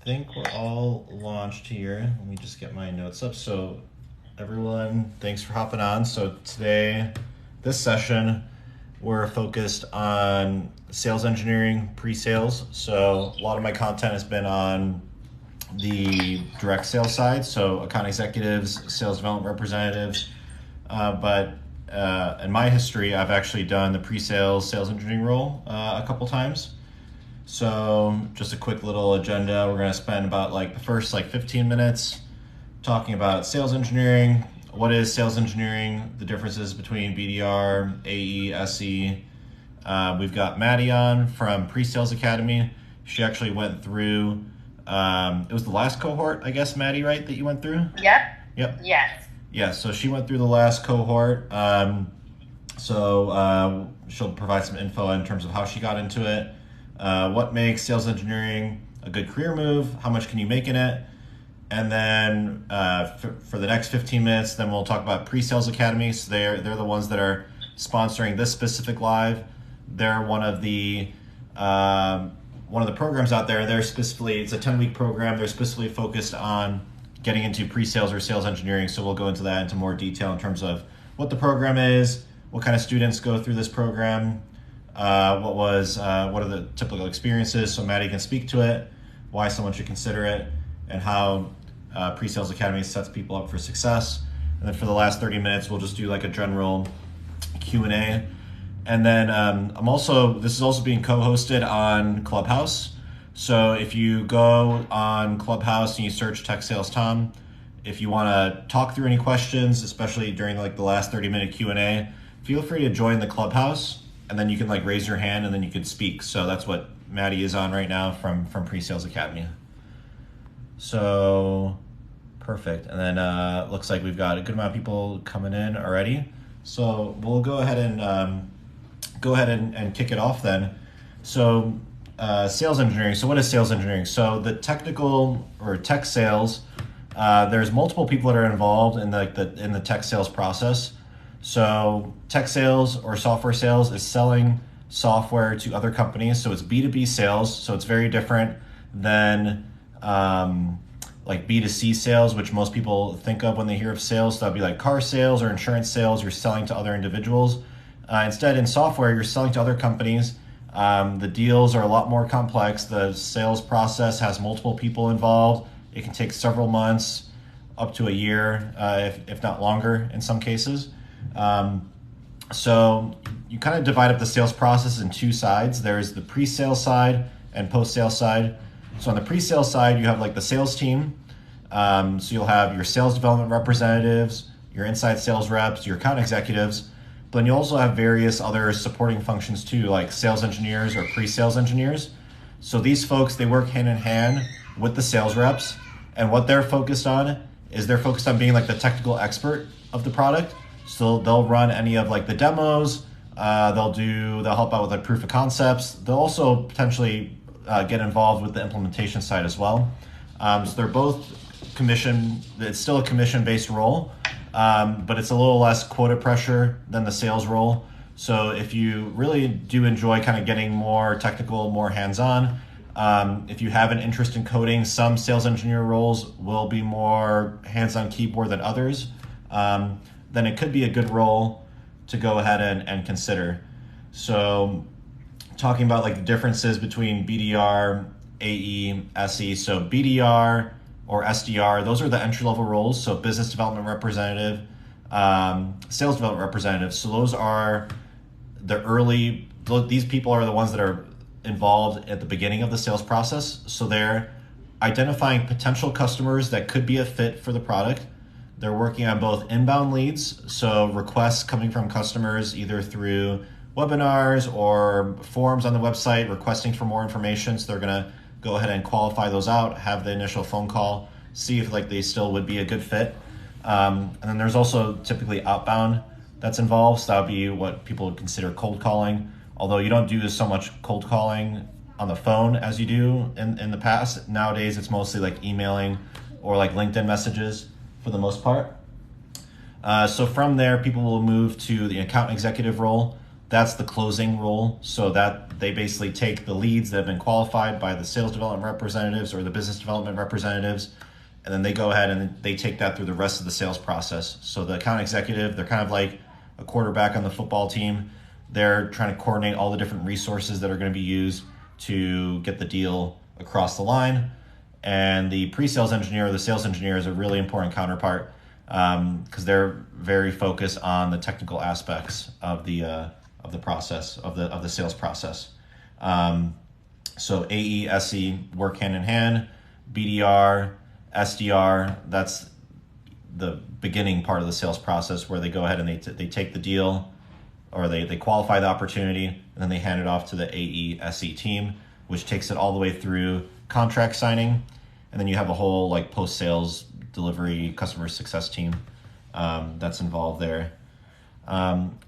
think we're all launched here. Let me just get my notes up. So, everyone, thanks for hopping on. So, today, this session, we're focused on sales engineering, pre-sales. So, a lot of my content has been on the direct sales side, so account executives, sales development representatives. But in my history, I've actually done the pre-sales sales engineering role a couple times. So just a quick little agenda. We're going to spend about the first 15 minutes talking about sales engineering. What is sales engineering? The differences between BDR, AE, SE. We've got Mattie on from PreSales Academy. She actually went through, it was the last cohort, I guess, Mattie, right, that you went through? Yep. Yes. Yeah, so she went through the last cohort. So she'll provide some info in terms of how she got into it. What makes sales engineering a good career move? How much can you make in it? And then for the next 15 minutes, then we'll talk about PreSales Academy. So they're the ones that are sponsoring this specific live. They're one of the programs out there. It's a 10-week program. They're specifically focused on getting into pre-sales or sales engineering. So we'll go into that into more detail in terms of what the program is, what kind of students go through this program, what are the typical experiences, so Mattie can speak to it, why someone should consider it, and how PreSales Academy sets people up for success. And then for the last 30 minutes, we'll just do a general Q&A. And then this is also being co-hosted on Clubhouse. So if you go on Clubhouse and you search TechSalesTom, if you want to talk through any questions, especially during the last 30-minute Q&A, feel free to join the Clubhouse, and then you can raise your hand and then you can speak. So that's what Mattie is on right now from PreSales Academy. So perfect. And then looks like we've got a good amount of people coming in already. So we'll go ahead and kick it off then. So sales engineering. So what is sales engineering? So the technical or tech sales, there's multiple people that are involved in the tech sales process. So tech sales or software sales is selling software to other companies. So it's B2B sales. So it's very different than B2C sales, which most people think of when they hear of sales. So that'd be car sales or insurance sales. You're selling to other individuals. Instead, in software, you're selling to other companies. The deals are a lot more complex. The sales process has multiple people involved. It can take several months, up to a year, if not longer in some cases. So you kind of divide up the sales process in two sides. There's the pre-sales side and post-sales side. So on the pre-sales side, you have the sales team. So you'll have your sales development representatives, your inside sales reps, your account executives. But then you also have various other supporting functions too, like sales engineers or pre-sales engineers. So these folks, they work hand in hand with the sales reps. And what they're focused on is they're focused on being the technical expert of the product. So they'll run any of the demos. They'll help out with proof of concepts. They'll also potentially get involved with the implementation side as well. So they're both commission. It's still a commission-based role, but it's a little less quota pressure than the sales role. So if you really do enjoy kind of getting more technical, more hands-on, if you have an interest in coding, some sales engineer roles will be more hands-on keyboard than others. Then it could be a good role to go ahead and consider. So talking about the differences between BDR, AE, SE. So BDR or SDR, those are the entry-level roles. So business development representative, sales development representative. So those are these people are the ones that are involved at the beginning of the sales process. So they're identifying potential customers that could be a fit for the product. They're working on both inbound leads, so requests coming from customers either through webinars or forums on the website requesting for more information. So they're going to go ahead and qualify those out, have the initial phone call, see if they still would be a good fit. And then there's also typically outbound that's involved. So that would be what people would consider cold calling. Although you don't do so much cold calling on the phone as you do in the past. Nowadays, it's mostly emailing or LinkedIn messages for the most part. So from there, people will move to the account executive role. that's the closing role. So that they basically take the leads that have been qualified by the sales development representatives or the business development representatives, and then they go ahead and they take that through the rest of the sales process. So the account executive, they're kind of like a quarterback on the football team. They're trying to coordinate all the different resources that are going to be used to get the deal across the line. And the pre-sales engineer or the sales engineer is a really important counterpart because they're very focused on the technical aspects of the process of the sales process. So AE, SE work hand in hand. BDR, SDR, that's the beginning part of the sales process where they go ahead and they take the deal, or they qualify the opportunity, and then they hand it off to the AE, SE team, which takes it all the way through contract signing. And then you have a whole like post-sales delivery customer success team that's involved there.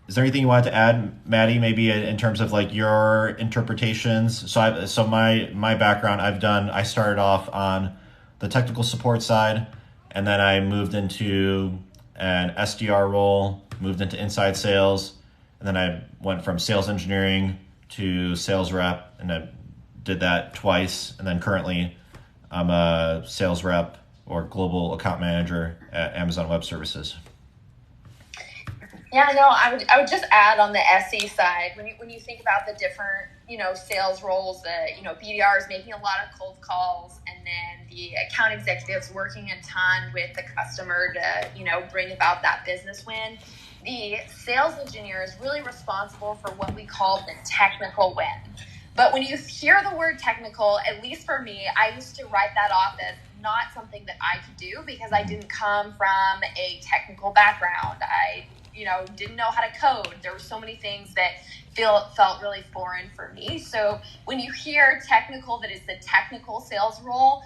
Is there anything you wanted to add, Mattie, maybe in terms of like your interpretations? So my background, I started off on the technical support side, and then I moved into an SDR role, moved into inside sales, and then I went from sales engineering to sales rep, and I did that twice. And then currently I'm a sales rep or global account manager at Amazon Web Services. Yeah, no, I would just add on the SE side, when you think about the different, sales roles, BDR is making a lot of cold calls, and then the account executives working a ton with the customer to, bring about that business win. The sales engineer is really responsible for what we call the technical win. But when you hear the word technical, at least for me, I used to write that off as not something that I could do because I didn't come from a technical background. I didn't know how to code. There were so many things that felt really foreign for me. So when you hear technical, that is the technical sales role,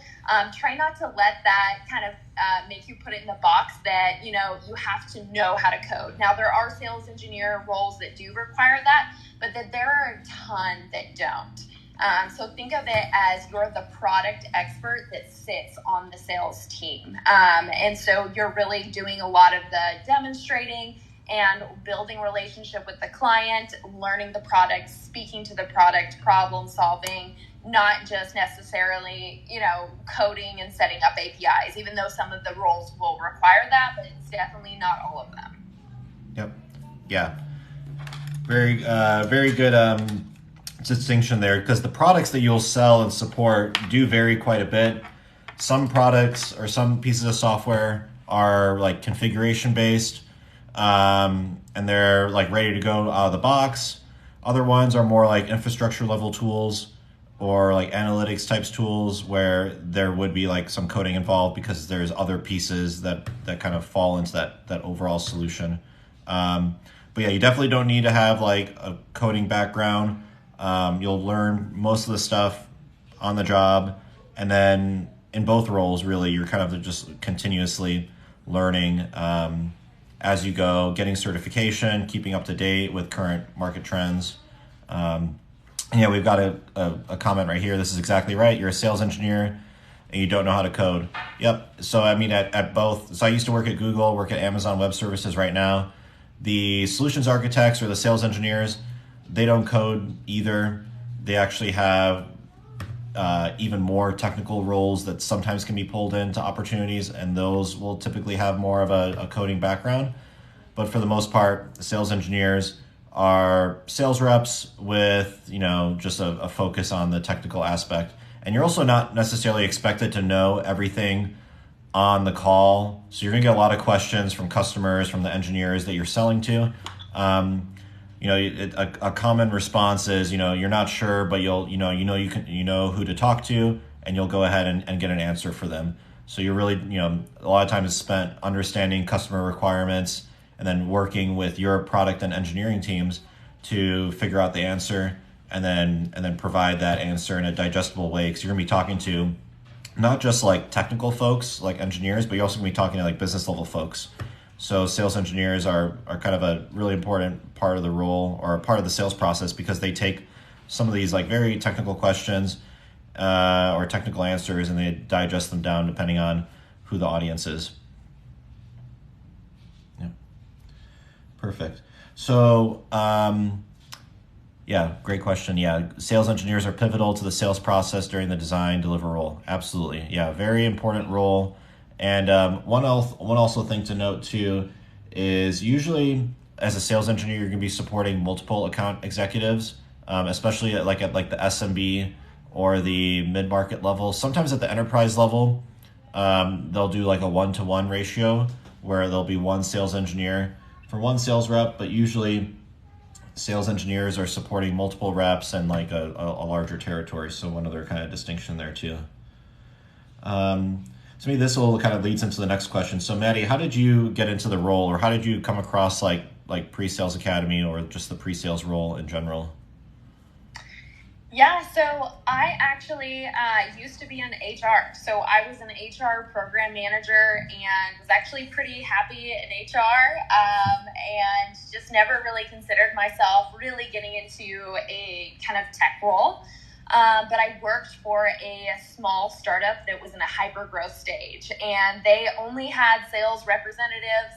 try not to let that kind of make you put it in the box that, you have to know how to code. Now, there are sales engineer roles that do require that, but that there are a ton that don't. So think of it as you're the product expert that sits on the sales team. And so you're really doing a lot of the demonstrating and building relationship with the client, learning the product, speaking to the product, problem solving, not just necessarily, coding and setting up APIs, even though some of the roles will require that, but it's definitely not all of them. Yep. Yeah. Very good distinction there, because the products that you'll sell and support do vary quite a bit. Some products or some pieces of software are like configuration based, and they're like ready to go out of the box. Other ones are more like infrastructure level tools or like analytics types tools where there would be like some coding involved because there's other pieces that kind of fall into that overall solution. But yeah, you definitely don't need to have like a coding background. You'll learn most of the stuff on the job, and then in both roles, really, you're kind of just continuously learning as you go, getting certification, keeping up to date with current market trends. Yeah, we've got a comment right here. This is exactly right. You're a sales engineer and you don't know how to code. Yep. So I mean, at both. So I used to work at Google, work at Amazon Web Services right now. The solutions architects or the sales engineers, they don't code either. They actually have even more technical roles that sometimes can be pulled into opportunities, and those will typically have more of a coding background. But for the most part, the sales engineers are sales reps with, just a focus on the technical aspect. And you're also not necessarily expected to know everything on the call. So you're gonna get a lot of questions from customers, from the engineers that you're selling to. A common response is, you're not sure, but you know who to talk to, and you'll go ahead and get an answer for them. So you're really, a lot of time is spent understanding customer requirements and then working with your product and engineering teams to figure out the answer and then provide that answer in a digestible way. Because you're gonna be talking to not just like technical folks like engineers, but you're also gonna be talking to like business level folks. So sales engineers are kind of a really important part of the role or part of the sales process, because they take some of these like very technical questions or technical answers and they digest them down depending on who the audience is. Yeah, perfect. So Yeah, great question. Yeah, sales engineers are pivotal to the sales process during the design deliver role. Absolutely. Yeah, very important role. And one also thing to note too is usually as a sales engineer, you're going to be supporting multiple account executives, especially at the SMB or the mid market level. Sometimes at the enterprise level, they'll do like a 1-to-1 ratio where there'll be one sales engineer for one sales rep, but usually sales engineers are supporting multiple reps and like a larger territory. So one other kind of distinction there too. To me, this will kind of leads into the next question. So Mattie, how did you get into the role, or how did you come across like PreSales Academy or just the pre-sales role in general? Yeah, so I actually used to be in HR. So I was an HR program manager and was actually pretty happy in HR, and just never really considered myself really getting into a kind of tech role. But I worked for a small startup that was in a hyper growth stage, and they only had sales representatives,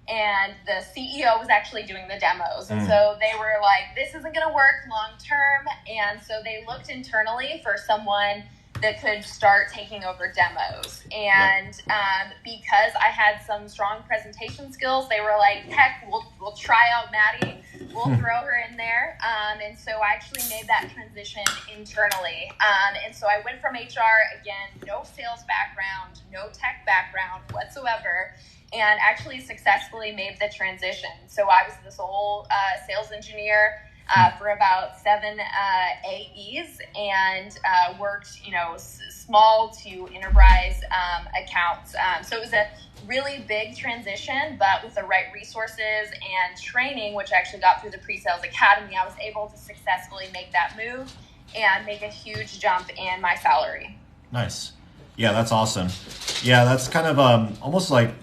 and the CEO was actually doing the demos. And so they were like, this isn't going to work long term. And so they looked internally for someone that could start taking over demos. And because I had some strong presentation skills, they were like, heck, we'll try out Mattie. We'll throw her in there. And so I actually made that transition internally. And so I went from HR, again, no sales background, no tech background whatsoever, and actually successfully made the transition. So I was the sole sales engineer for about 7 AEs, and worked, small to enterprise accounts. So it was a really big transition, but with the right resources and training, which I actually got through the PreSales Academy, I was able to successfully make that move and make a huge jump in my salary. Nice. Yeah, that's awesome. Yeah, that's kind of almost like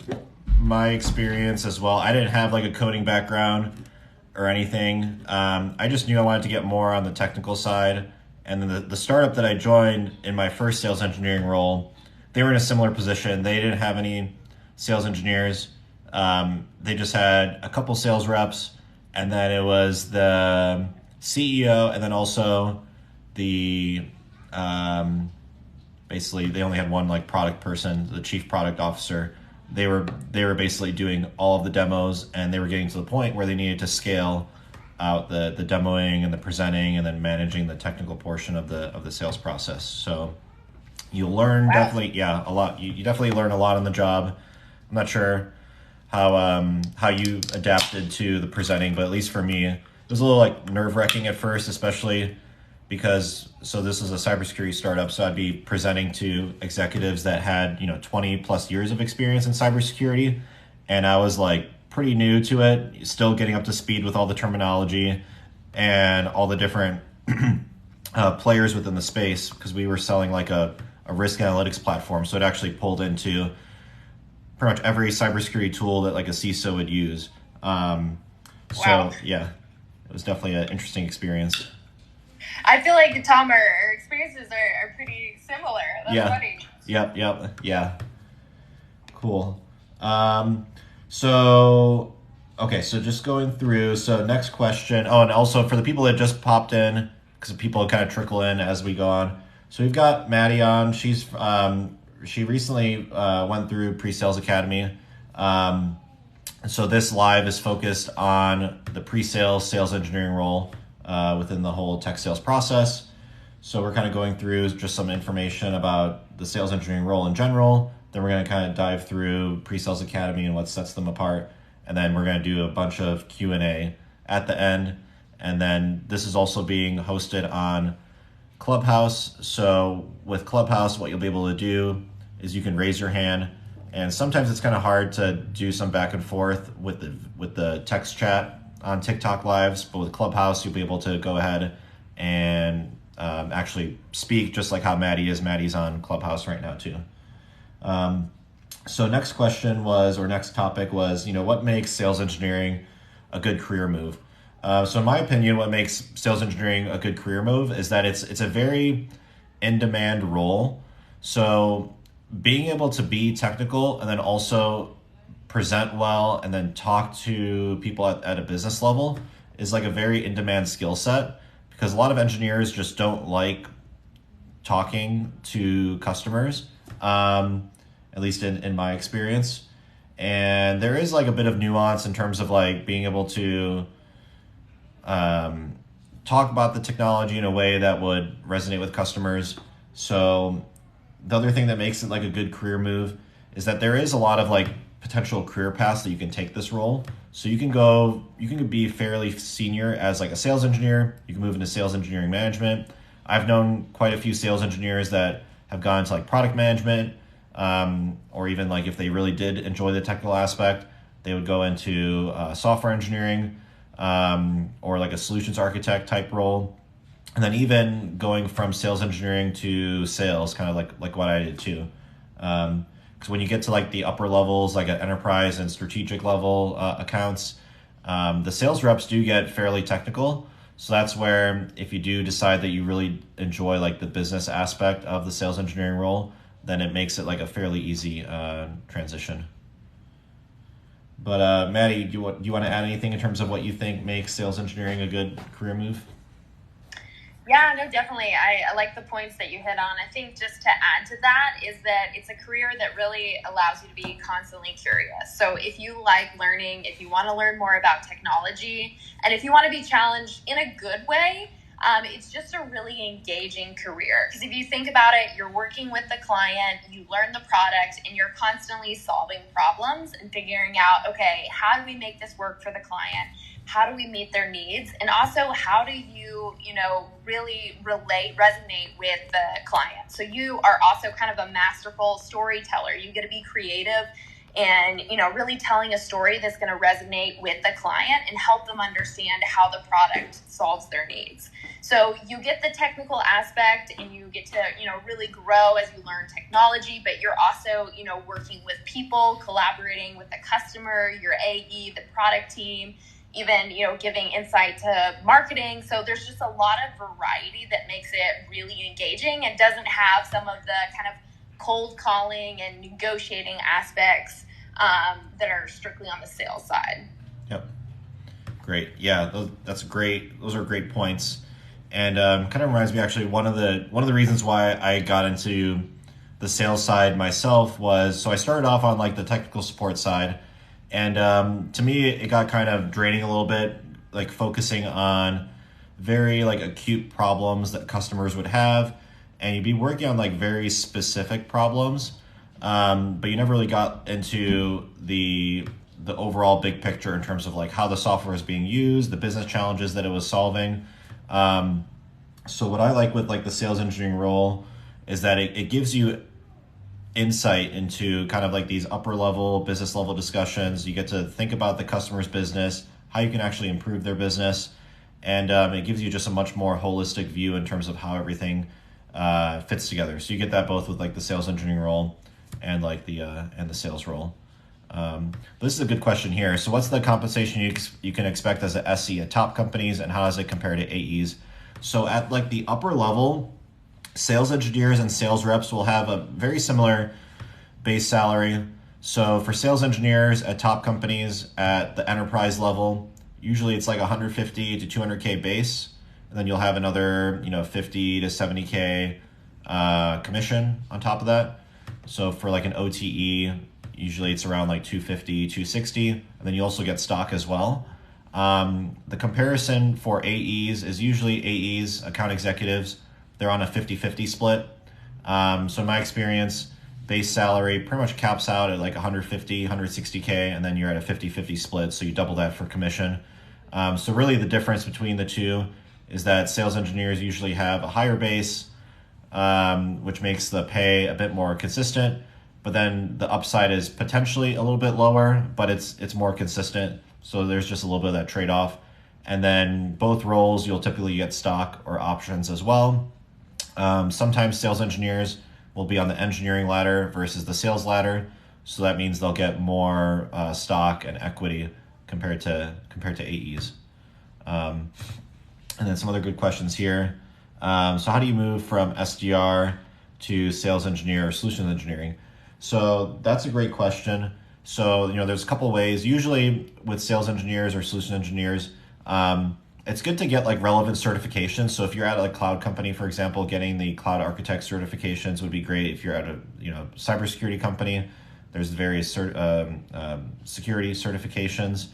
my experience as well. I didn't have like a coding background or anything. I just knew I wanted to get more on the technical side. And then the startup that I joined in my first sales engineering role, they were in a similar position. They didn't have any sales engineers. They just had a couple sales reps, and then it was the CEO, and then also the basically they only had one like product person, the chief product officer. They were basically doing all of the demos, and they were getting to the point where they needed to scale out the demoing and the presenting, and then managing the technical portion of the sales process. So you learn definitely a lot. You definitely learn a lot on the job. I'm not sure how you adapted to the presenting, but at least for me, it was a little like nerve-wracking at first, especially because this is a cybersecurity startup, so I'd be presenting to executives that had 20 plus years of experience in cybersecurity, and I was like pretty new to it, still getting up to speed with all the terminology and all the different players within the space, because we were selling like a risk analytics platform, so it actually pulled into pretty much every cybersecurity tool that like a CISO would use. So yeah, it was definitely an interesting experience. I feel like, Tom, our experiences are pretty similar. That's funny. Yeah. Cool. So just going through. So next question. Oh, and also for the people that just popped in, because people kind of trickle in as we go on. So we've got Mattie on. She recently went through PreSales Academy. So this live is focused on the pre-sales sales engineering role within the whole tech sales process. So we're kind of going through just some information about the sales engineering role in general. Then we're going to kind of dive through PreSales Academy and what sets them apart. And then we're going to do a bunch of Q&A at the end. And then this is also being hosted on Clubhouse. So with Clubhouse, what you'll be able to do is you can raise your hand. And sometimes it's kind of hard to do some back and forth with the text chat on TikTok lives, but with Clubhouse, you'll be able to go ahead and actually speak just like how Mattie is. Mattie's on Clubhouse right now too. So next topic was, what makes sales engineering a good career move? So in my opinion, what makes sales engineering a good career move is that it's a very in-demand role. So being able to be technical and then also present well and then talk to people at a business level is like a very in-demand skill set because a lot of engineers just don't like talking to customers, at least in my experience. And there is like a bit of nuance in terms of like being able to talk about the technology in a way that would resonate with customers. So the other thing that makes it like a good career move is that there is a lot of like potential career paths that you can take this role. So you can be fairly senior as like a sales engineer. You can move into sales engineering management. I've known quite a few sales engineers that have gone into like product management, or even like if they really did enjoy the technical aspect, they would go into software engineering, or like a solutions architect type role. And then even going from sales engineering to sales, kind of like what I did too. Because when you get to like the upper levels, like at enterprise and strategic level accounts, the sales reps do get fairly technical. So that's where if you do decide that you really enjoy like the business aspect of the sales engineering role, then it makes it like a fairly easy transition. But Mattie, do you want to add anything in terms of what you think makes sales engineering a good career move? Yeah, no, definitely. I like the points that you hit on. I think just to add to that is that it's a career that really allows you to be constantly curious. So if you like learning, if you want to learn more about technology, and if you want to be challenged in a good way, it's just a really engaging career. Because if you think about it, you're working with the client, you learn the product, and you're constantly solving problems and figuring out, okay, how do we make this work for the client? How do we meet their needs? And also, how do you really resonate with the client? So you are also kind of a masterful storyteller. You get to be creative and, really telling a story that's going to resonate with the client and help them understand how the product solves their needs. So you get the technical aspect and you get to, really grow as you learn technology, but you're also, working with people, collaborating with the customer, your AE, the product team, even, giving insight to marketing. So there's just a lot of variety that makes it really engaging and doesn't have some of the kind of cold calling and negotiating aspects that are strictly on the sales side. Yep. Great. Yeah, those are great points. And kind of reminds me, actually, one of the reasons why I got into the sales side myself was, so I started off on like the technical support side. And to me, it got kind of draining a little bit, like focusing on very like acute problems that customers would have. And you'd be working on like very specific problems, but you never really got into the overall big picture in terms of like how the software is being used, the business challenges that it was solving. So what I like with like the sales engineering role is that it gives you insight into kind of like these upper level, business level discussions. You get to think about the customer's business, how you can actually improve their business. And it gives you just a much more holistic view in terms of how everything fits together. So you get that both with like the sales engineering role and like the sales role. This is a good question here. So what's the compensation you can expect as a SE at top companies, and how does it compare to AEs? So at like the upper level, sales engineers and sales reps will have a very similar base salary. So for sales engineers at top companies at the enterprise level, usually it's like 150 to 200K base. And then you'll have another, 50 to 70K commission on top of that. So for like an OTE, usually it's around like 250, 260. And then you also get stock as well. The comparison for AEs is usually AEs, account executives, they're on a 50-50 split. So in my experience, base salary pretty much caps out at like 150, 160K, and then you're at a 50-50 split, so you double that for commission. So really the difference between the two is that sales engineers usually have a higher base, which makes the pay a bit more consistent, but then the upside is potentially a little bit lower, but it's more consistent. So there's just a little bit of that trade-off. And then both roles, you'll typically get stock or options as well. Sometimes sales engineers will be on the engineering ladder versus the sales ladder. So that means they'll get more stock and equity compared to AEs. And then some other good questions here. So how do you move from SDR to sales engineer or solutions engineering? So that's a great question. So, there's a couple of ways. Usually with sales engineers or solution engineers, it's good to get like relevant certifications. So if you're at a cloud company, for example, getting the cloud architect certifications would be great. If you're at a cybersecurity company, there's various security certifications.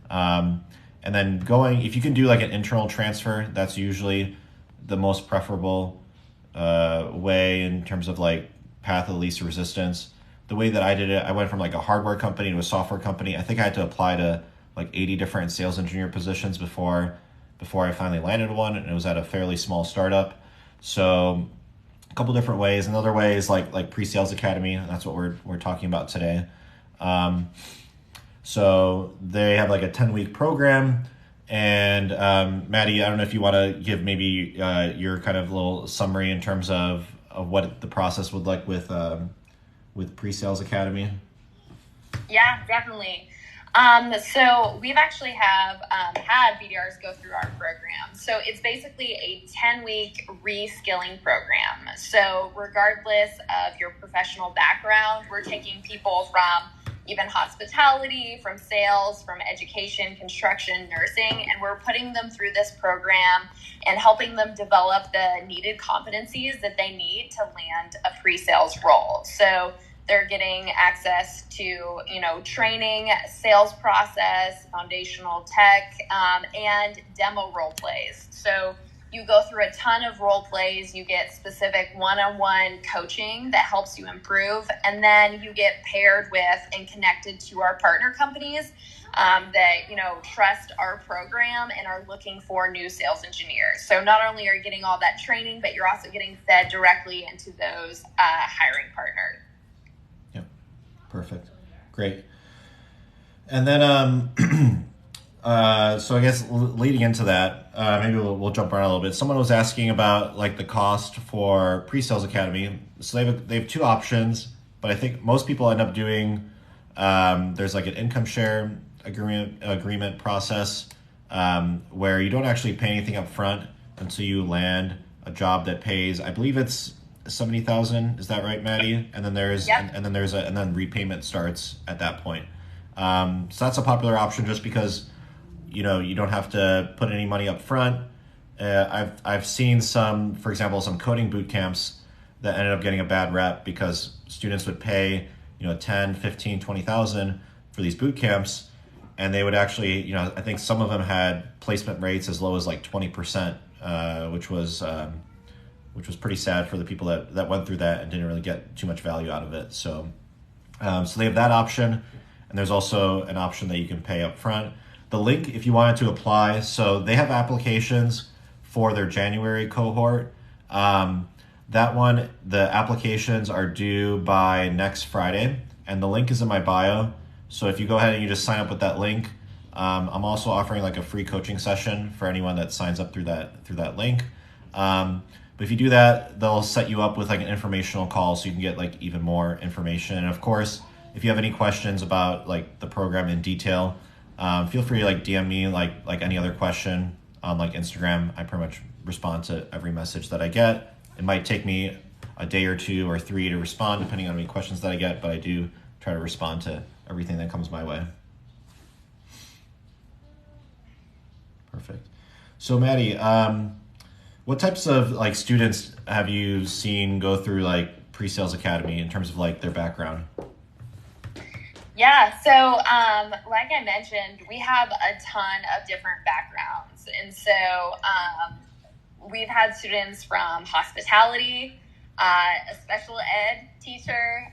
And then if you can do like an internal transfer, that's usually the most preferable way in terms of like path of least resistance. The way that I did it, I went from like a hardware company to a software company. I think I had to apply to like 80 different sales engineer positions before I finally landed one, and it was at a fairly small startup. So a couple different ways. Another way is like PreSales Academy. That's what we're talking about today. So they have like a 10-week program. And Mattie, I don't know if you want to give maybe your kind of little summary in terms of what the process would like with PreSales Academy. Yeah, definitely. So we've actually have had BDRs go through our program. So it's basically a 10-week reskilling program. So regardless of your professional background, we're taking people from even hospitality, from sales, from education, construction, nursing, and we're putting them through this program and helping them develop the needed competencies that they need to land a pre-sales role. So they're getting access to, training, sales process, foundational tech, and demo role plays. So you go through a ton of role plays, you get specific one-on-one coaching that helps you improve, and then you get paired with and connected to our partner companies that, trust our program and are looking for new sales engineers. So not only are you getting all that training, but you're also getting fed directly into those hiring partners. Yep. Perfect. Great. And then, so I guess leading into that, maybe we'll jump around a little bit. Someone was asking about like the cost for PreSales Academy. So they have two options, but I think most people end up doing, there's like an income share agreement process where you don't actually pay anything up front until you land a job that pays, I believe it's 70,000. Is that right, Mattie? And then and then repayment starts at that point. So that's a popular option just because, you don't have to put any money up front. I've seen for example, some coding boot camps that ended up getting a bad rep because students would pay, 10, 15, 20,000 for these boot camps. And they would actually, I think some of them had placement rates as low as like 20%, which was pretty sad for the people that went through that and didn't really get too much value out of it. So they have that option. And there's also an option that you can pay up front. The link, if you wanted to apply, so they have applications for their January cohort. That one, the applications are due by next Friday, and the link is in my bio. So if you go ahead and you just sign up with that link, I'm also offering like a free coaching session for anyone that signs up through that link. But if you do that, they'll set you up with like an informational call so you can get like even more information. And of course, if you have any questions about like the program in detail, feel free to like DM me like any other question on like Instagram. I pretty much respond to every message that I get. It might take me a day or 2 or 3 to respond depending on how many questions that I get, but I do try to respond to everything that comes my way. Perfect. So Mattie, what types of like students have you seen go through like PreSales Academy in terms of like their background? Yeah, so like I mentioned, we have a ton of different backgrounds. And so we've had students from hospitality, a special ed teacher,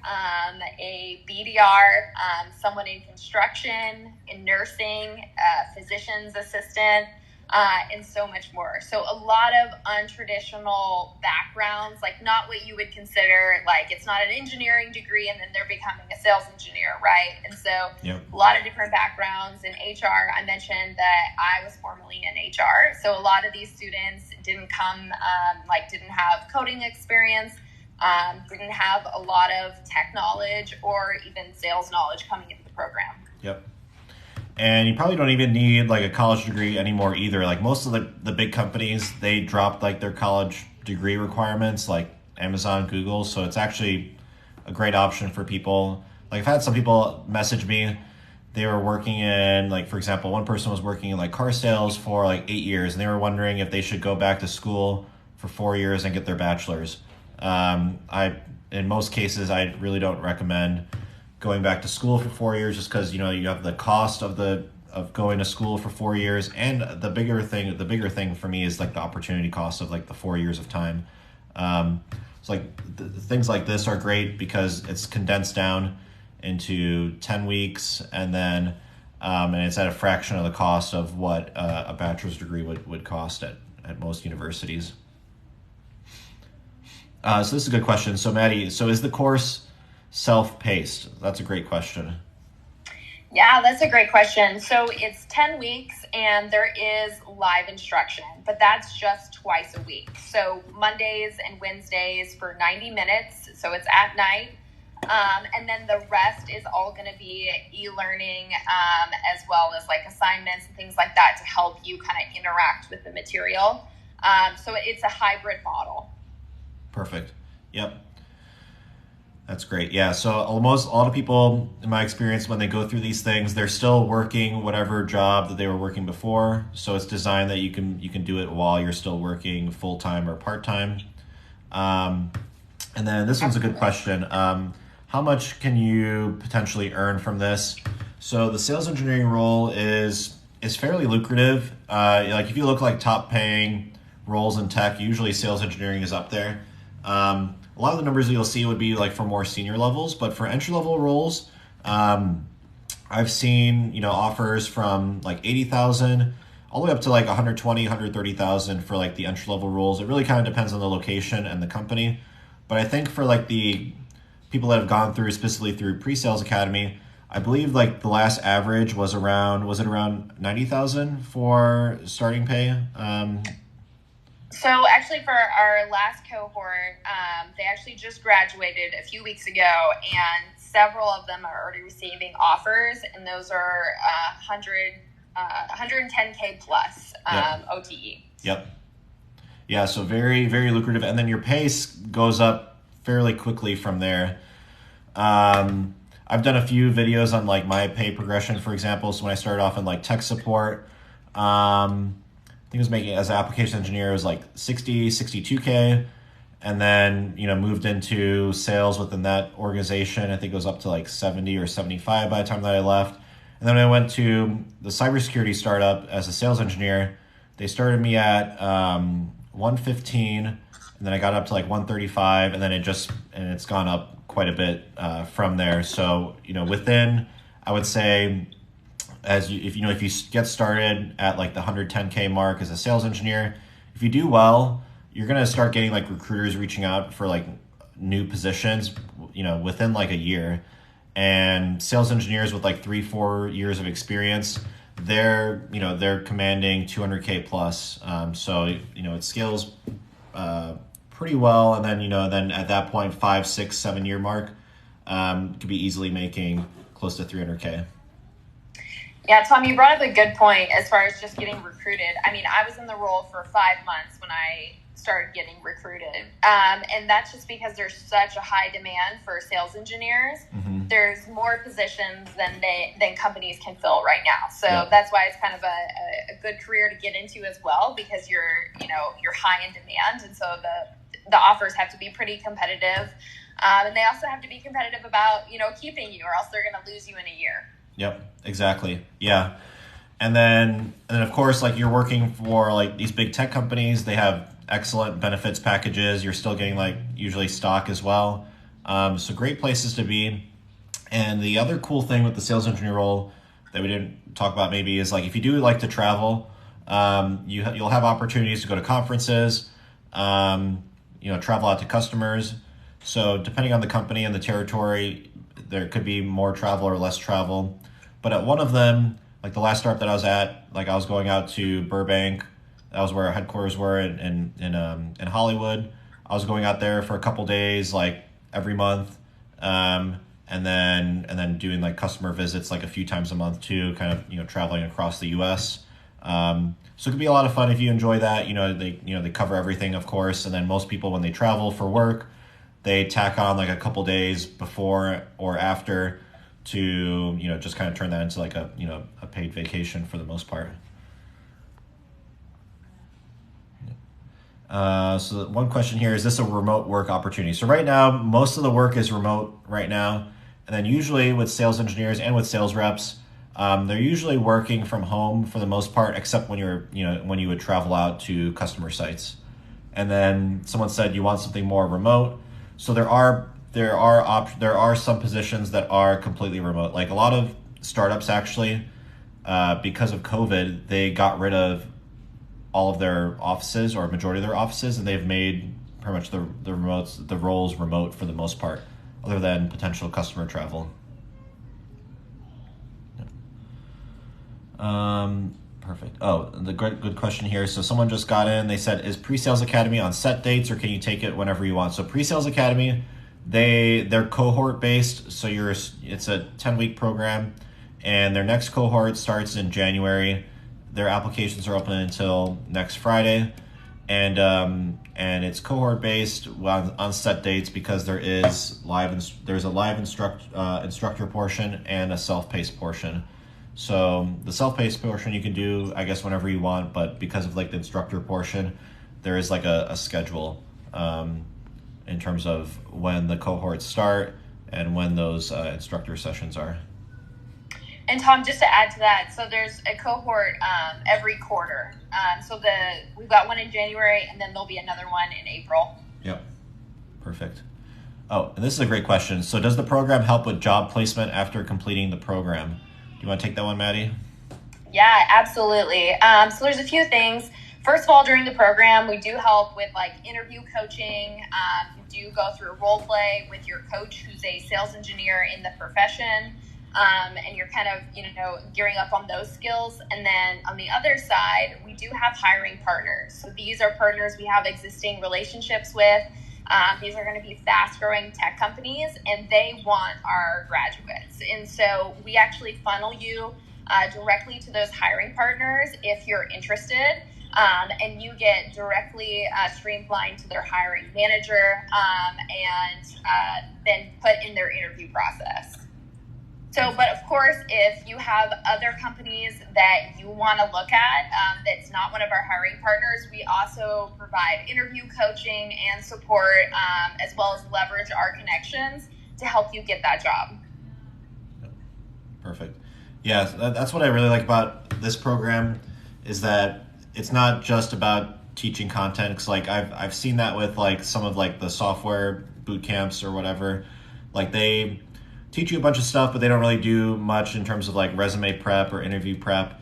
a BDR, someone in construction, in nursing, physician's assistant, and so much more. So a lot of untraditional backgrounds, like not what you would consider, like it's not an engineering degree and then they're becoming a sales engineer, right? And so A lot of different backgrounds in HR. I mentioned that I was formerly in HR. So a lot of these students didn't have coding experience, didn't have a lot of tech knowledge or even sales knowledge coming into the program. Yep. And you probably don't even need like a college degree anymore either. Like most of the big companies, they dropped like their college degree requirements, like Amazon, Google. So it's actually a great option for people. Like I've had some people message me they were working in, like, for example, one person was working in like car sales for like 8 years, and they were wondering if they should go back to school for 4 years and get their bachelor's. In most cases, I really don't recommend going back to school for 4 years, just because you have the cost of going to school for 4 years, and the bigger thing for me is like the opportunity cost of like the 4 years of time. It's like things like this are great because it's condensed down into 10 weeks, and then and it's at a fraction of the cost of what a bachelor's degree would cost at most universities. So this is a good question. So Mattie, so is the course self-paced? That's a great question. Yeah, that's a great question. So it's 10 weeks and there is live instruction, but that's just twice a week. So Mondays and Wednesdays for 90 minutes. So it's at night. And then the rest is all going to be e-learning, as well as like assignments and things like that to help you kind of interact with the material. So it's a hybrid model. Perfect. Yep. That's great. Yeah. So a lot of people, in my experience, when they go through these things, they're still working whatever job that they were working before. So it's designed that you can do it while you're still working full-time or part-time. And then this one's a good question. How much can you potentially earn from this? So the sales engineering role is fairly lucrative. Like if you look like top paying roles in tech, usually sales engineering is up there. A lot of the numbers that you'll see would be like for more senior levels, but for entry level roles, I've seen offers from like 80,000 all the way up to like 120, 130,000 for like the entry level roles. It really kind of depends on the location and the company, but I think for like the people that have gone through specifically through PreSales Academy, I believe like the last average was around 90,000 for starting pay. So actually for our last cohort, they actually just graduated a few weeks ago, and several of them are already receiving offers, and those are 110K plus OTE. Yep. Yeah, so very, very lucrative. And then your pace goes up fairly quickly from there. I've done a few videos on like my pay progression, for example. So when I started off in like tech support, I think I was making as an application engineer, it was like 62K. And then, moved into sales within that organization. I think it was up to like 70 or 75 by the time that I left. And then I went to the cybersecurity startup as a sales engineer. They started me at 115, and then I got up to like 135, and then it's gone up quite a bit from there. So, within, I would say, if you get started at like the 110K mark as a sales engineer, if you do well, you're going to start getting like recruiters reaching out for like new positions, within like a year. And sales engineers with like 3-4 years of experience, they're commanding 200K plus. So it scales pretty well. And then at that point, 5, 6, 7 year mark, could be easily making close to 300K. Yeah, Tom, you brought up a good point as far as just getting recruited. I mean, I was in the role for 5 months when I started getting recruited. And that's just because there's such a high demand for sales engineers. Mm-hmm. There's more positions than companies can fill right now. So That's why it's kind of a good career to get into as well, because you're high in demand. And so the offers have to be pretty competitive. And they also have to be competitive about, keeping you, or else they're going to lose you in a year. Yep, exactly. Yeah. And then of course, like you're working for like these big tech companies, they have excellent benefits packages. You're still getting like usually stock as well. So great places to be. And the other cool thing with the sales engineer role that we didn't talk about maybe is like if you do like to travel, you'll have opportunities to go to conferences, travel out to customers. So depending on the company and the territory, there could be more travel or less travel. But at one of them, like the last startup that I was at, like I was going out to Burbank. That was where our headquarters were in Hollywood. I was going out there for a couple days, like every month, and then doing like customer visits like a few times a month too, kind of traveling across the U.S. So it could be a lot of fun if you enjoy that. They cover everything, of course, and then most people when they travel for work, they tack on like a couple days before or after to, just kind of turn that into like a, a paid vacation for the most part. So one question here, is this a remote work opportunity? So right now, most of the work is remote right now. And then usually with sales engineers and with sales reps, they're usually working from home for the most part, except when when you would travel out to customer sites. And then someone said you want something more remote. So there are some positions that are completely remote. Like a lot of startups actually, because of COVID, they got rid of all of their offices or majority of their offices, and they've made pretty much the roles remote for the most part, other than potential customer travel. Perfect. Oh, good question here. So someone just got in. They said, is PreSales Academy on set dates, or can you take it whenever you want? So PreSales Academy, they're cohort based. So it's a 10-week program, and their next cohort starts in January. Their applications are open until next Friday, and it's cohort based on set dates because there's a live instructor portion and a self-paced portion. So the self-paced portion you can do, I guess, whenever you want, but because of like the instructor portion, there is like a schedule in terms of when the cohorts start and when those instructor sessions are. And Tom, just to add to that, so there's a cohort every quarter. We've got one in January, and then there'll be another one in April. Yep, perfect. Oh, and this is a great question. So does the program help with job placement after completing the program? Do you want to take that one, Mattie? Yeah, absolutely. So there's a few things. First of all, during the program, we do help with like interview coaching. You do go through a role play with your coach, who's a sales engineer in the profession. And you're kind of, gearing up on those skills. And then on the other side, we do have hiring partners. So these are partners we have existing relationships with. These are going to be fast-growing tech companies, and they want our graduates. And so we actually funnel you directly to those hiring partners if you're interested, and you get directly streamlined to their hiring manager and then put in their interview process. So, but of course, if you have other companies that you want to look at that's not one of our hiring partners, we also provide interview coaching and support, as well as leverage our connections to help you get that job. Perfect. Yeah, that's what I really like about this program, is that it's not just about teaching content. Because like I've seen that with like some of like the software boot camps or whatever, like they teach you a bunch of stuff, but they don't really do much in terms of like resume prep or interview prep.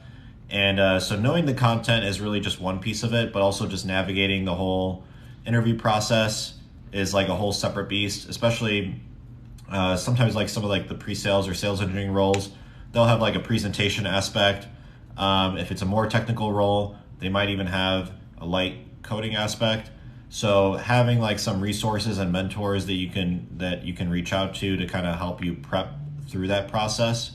And so knowing the content is really just one piece of it, but also just navigating the whole interview process is like a whole separate beast. Especially sometimes like some of like the pre-sales or sales engineering roles, they'll have like a presentation aspect. If it's a more technical role, they might even have a light coding aspect. So having like some resources and mentors that you can reach out to kind of help you prep through that process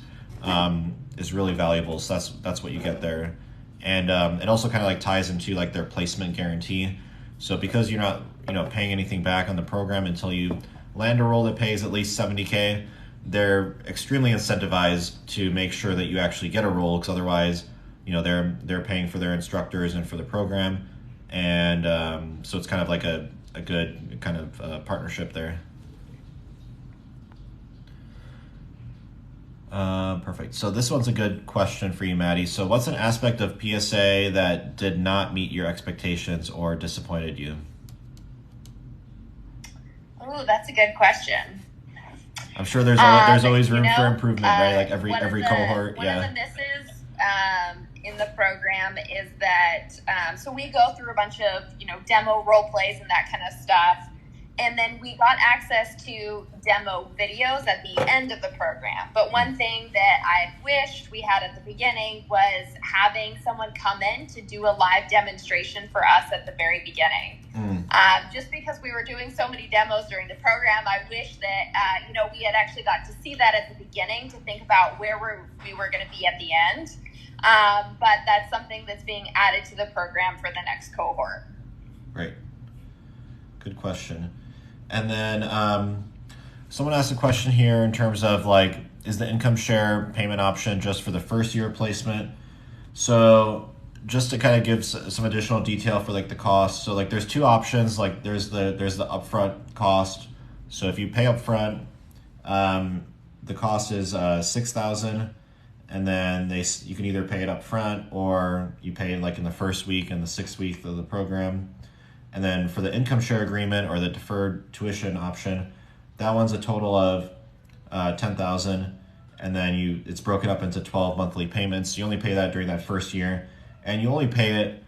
is really valuable. So that's what you get there, and it also kind of like ties into like their placement guarantee. So because you're not paying anything back on the program until you land a role that pays at least $70K, they're extremely incentivized to make sure that you actually get a role, because otherwise they're paying for their instructors and for the program. And so it's kind of like a good kind of partnership there. Perfect. So this one's a good question for you, Mattie. So what's an aspect of PSA that did not meet your expectations or disappointed you? Oh, that's a good question. I'm sure there's always room for improvement, right? Like every cohort. One of the misses in the program is that so we go through a bunch of demo role plays and that kind of stuff, and then we got access to demo videos at the end of the program. But one thing that I wished we had at the beginning was having someone come in to do a live demonstration for us at the very beginning. Just because we were doing so many demos during the program, I wish that we had actually got to see that at the beginning to think about where we were going to be at the end. But that's something that's being added to the program for the next cohort. Great. Good question. And then someone asked a question here in terms of like, is the income share payment option just for the first year placement. So just to kind of give some additional detail for like the cost. So like there's two options. Like there's the upfront cost. So if you pay upfront, the cost is $6,000, and then you can either pay it up front or you pay it like in the first week and the 6th week of the program. And then for the income share agreement or the deferred tuition option, that one's a total of $10,000, and then it's broken up into 12 monthly payments. You only pay that during that first year, and you only pay it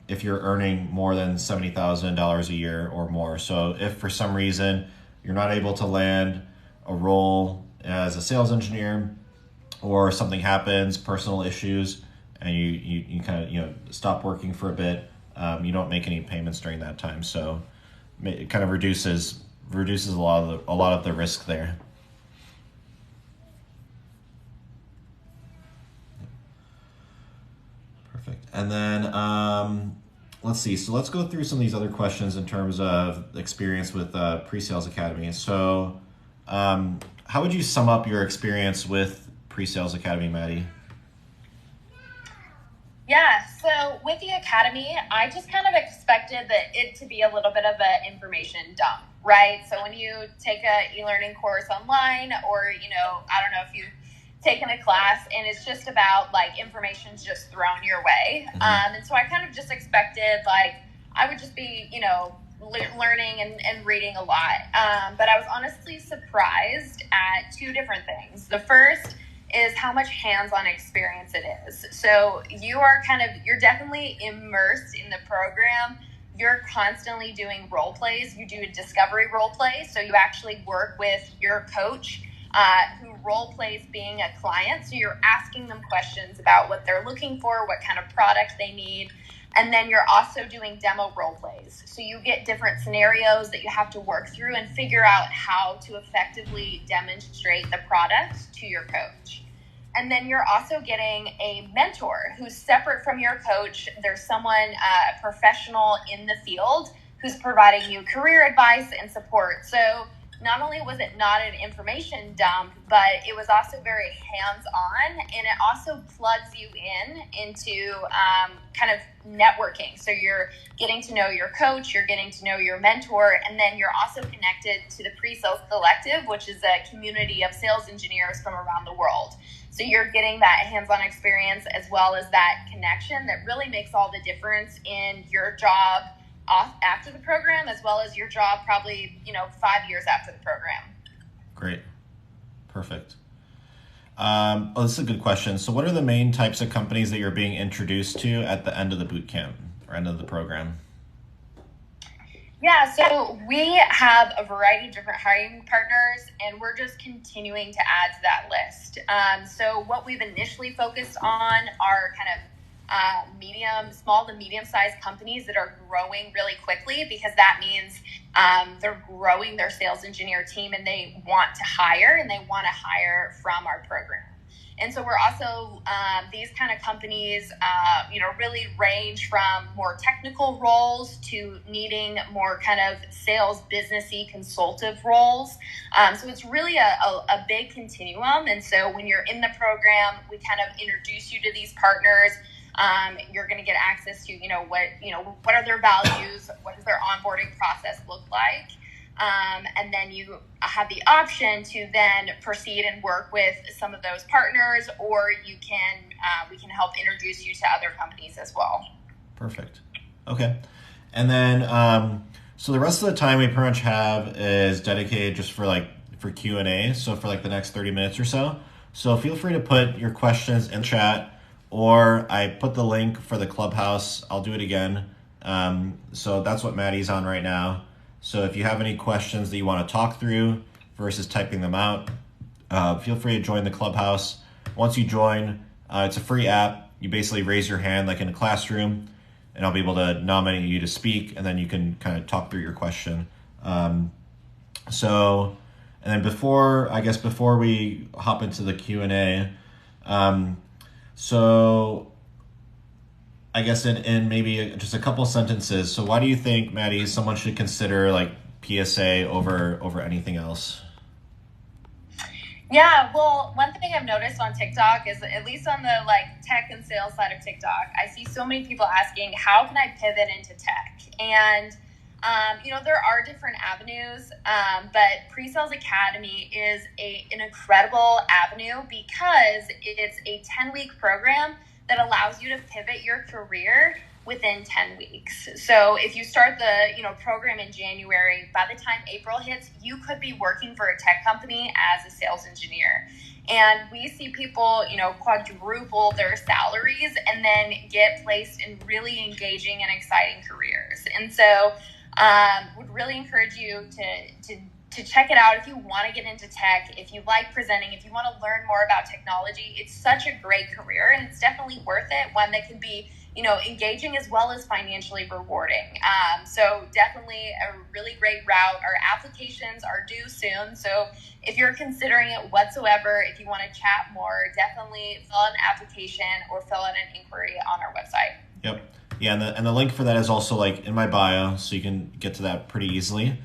if you're earning more than $70,000 a year or more. So if for some reason you're not able to land a role as a sales engineer, or something happens, personal issues, and you kind of stop working for a bit, you don't make any payments during that time. So it kind of reduces a lot of the risk there. Perfect. And then let's see. So let's go through some of these other questions in terms of experience with PreSales Academy. So how would you sum up your experience with PreSales Academy, Mattie? Yeah, so with the Academy, I just kind of expected it to be a little bit of an information dump, right? So when you take a e-learning course online, or, I don't know if you've taken a class and it's just about like information's just thrown your way. Mm-hmm. And so I kind of just expected like I would just be, learning and reading a lot. But I was honestly surprised at two different things. The first is how much hands-on experience it is. So you're definitely immersed in the program. You're constantly doing role plays. You do a discovery role play. So you actually work with your coach who role plays being a client. So you're asking them questions about what they're looking for, what kind of product they need. And then you're also doing demo role plays. So you get different scenarios that you have to work through and figure out how to effectively demonstrate the product to your coach. And then you're also getting a mentor who's separate from your coach. There's someone, a professional in the field, who's providing you career advice and support. So not only was it not an information dump, but it was also very hands-on, and it also plugs you into kind of networking. So you're getting to know your coach, you're getting to know your mentor, and then you're also connected to the PreSales Collective, which is a community of sales engineers from around the world. So you're getting that hands-on experience as well as that connection that really makes all the difference in your job after the program, as well as your job probably 5 years after the program. Great. Perfect. This is a good question. So what are the main types of companies that you're being introduced to at the end of the boot camp or end of the program? Yeah, so we have a variety of different hiring partners, and we're just continuing to add to that list. So what we've initially focused on are kind of small to medium-sized companies that are growing really quickly, because that means they're growing their sales engineer team and they want to hire from our program. And so we're also, these kind of companies, really range from more technical roles to needing more kind of sales businessy consultative roles. So it's really a big continuum. And so when you're in the program, we kind of introduce you to these partners. You're going to get access to, what are their values? What does their onboarding process look like? And then you have the option to then proceed and work with some of those partners, or we can help introduce you to other companies as well. Perfect. Okay. And then, so the rest of the time we pretty much have is dedicated just for Q&A. So for the next 30 minutes or so. So feel free to put your questions in chat, or I put the link for the Clubhouse. I'll do it again. So that's what Mattie's on right now. So if you have any questions that you want to talk through versus typing them out, feel free to join the Clubhouse. Once you join, it's a free app. You basically raise your hand like in a classroom, and I'll be able to nominate you to speak, and then you can kind of talk through your question. And then before we hop into the Q&A, so I guess in maybe just a couple sentences. So why do you think, Mattie, someone should consider PSA over anything else? Yeah, well, one thing I've noticed on TikTok is, at least on the like tech and sales side of TikTok, I see so many people asking, how can I pivot into tech? And there are different avenues, but PreSales Academy is an incredible avenue because it's a 10-week program that allows you to pivot your career within 10 weeks. So if you start the program in January, by the time April hits, you could be working for a tech company as a sales engineer. And we see people, quadruple their salaries and then get placed in really engaging and exciting careers. And so would really encourage you to check it out if you want to get into tech, if you like presenting, if you want to learn more about technology. It's such a great career, and it's definitely worth it, one that can be engaging as well as financially rewarding. So definitely a really great route. Our applications are due soon, so if you're considering it whatsoever, if you want to chat more, definitely fill out an application or fill out an inquiry on our website. Yep. Yeah, and the link for that is also like in my bio, so you can get to that pretty easily.